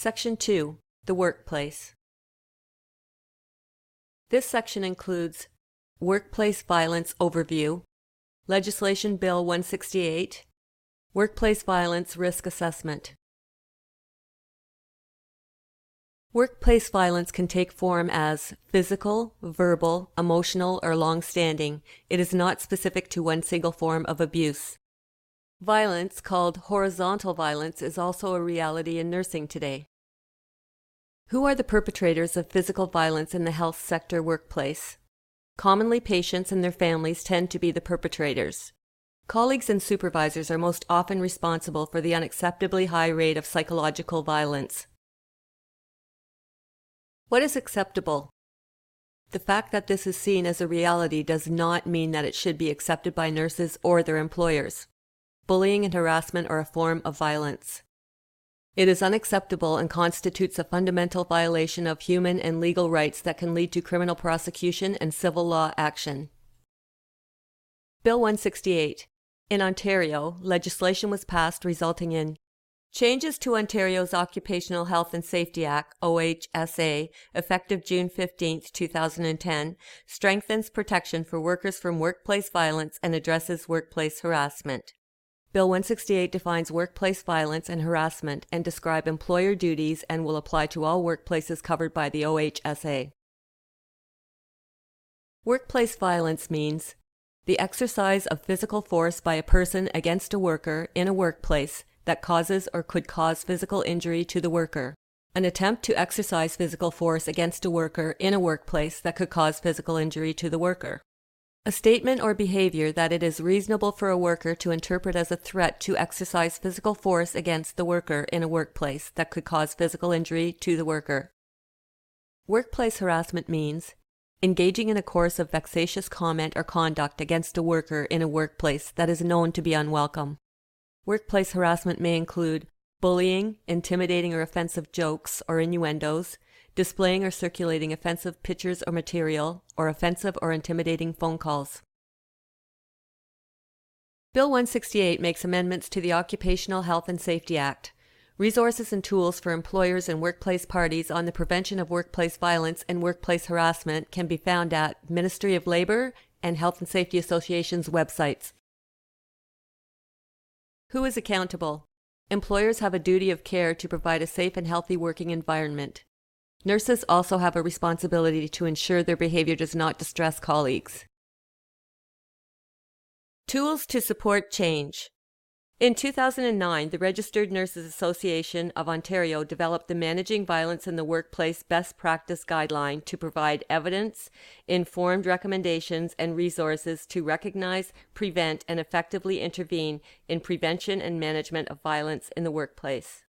Section 2. The Workplace. This section includes Workplace Violence Overview, Legislation Bill 168, Workplace Violence Risk Assessment. Workplace violence can take form as physical, verbal, emotional, or long-standing. It is not specific to one single form of abuse. Violence, called horizontal violence, is also a reality in nursing today. Who are the perpetrators of physical violence in the health sector workplace? Commonly, patients and their families tend to be the perpetrators. Colleagues and supervisors are most often responsible for the unacceptably high rate of psychological violence. What is acceptable? The fact that this is seen as a reality does not mean that it should be accepted by nurses or their employers. Bullying and harassment are a form of violence. It is unacceptable and constitutes a fundamental violation of human and legal rights that can lead to criminal prosecution and civil law action. Bill 168. In Ontario, legislation was passed resulting in changes to Ontario's Occupational Health and Safety Act, OHSA, effective June 15, 2010, strengthens protection for workers from workplace violence and addresses workplace harassment. Bill 168 defines workplace violence and harassment and describes employer duties and will apply to all workplaces covered by the OHSA. Workplace violence means the exercise of physical force by a person against a worker in a workplace that causes or could cause physical injury to the worker. An attempt to exercise physical force against a worker in a workplace that could cause physical injury to the worker. A statement or behavior that it is reasonable for a worker to interpret as a threat to exercise physical force against the worker in a workplace that could cause physical injury to the worker. Workplace harassment means engaging in a course of vexatious comment or conduct against a worker in a workplace that is known to be unwelcome. Workplace harassment may include bullying, intimidating or offensive jokes or innuendos, displaying or circulating offensive pictures or material, or offensive or intimidating phone calls. Bill 168 makes amendments to the Occupational Health and Safety Act. Resources and tools for employers and workplace parties on the prevention of workplace violence and workplace harassment can be found at Ministry of Labour and Health and Safety Association's websites. Who is accountable? Employers have a duty of care to provide a safe and healthy working environment. Nurses also have a responsibility to ensure their behavior does not distress colleagues. Tools to support change. In 2009, the Registered Nurses Association of Ontario developed the Managing Violence in the Workplace Best Practice Guideline to provide evidence, informed recommendations, and resources to recognize, prevent, and effectively intervene in prevention and management of violence in the workplace.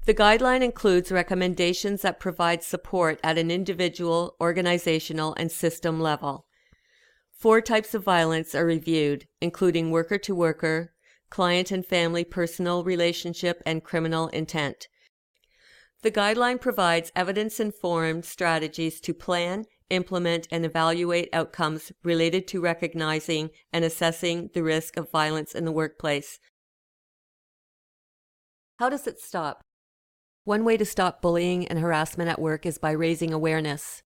The guideline includes recommendations that provide support at an individual, organizational, and system level. 4 types of violence are reviewed, including worker-to-worker, client and family personal relationship, and criminal intent. The guideline provides evidence-informed strategies to plan, implement, and evaluate outcomes related to recognizing and assessing the risk of violence in the workplace. How does it stop? One way to stop bullying and harassment at work is by raising awareness.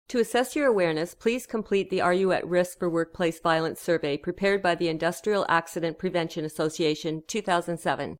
To assess your awareness, please complete the Are You at Risk for Workplace Violence survey prepared by the Industrial Accident Prevention Association, 2007.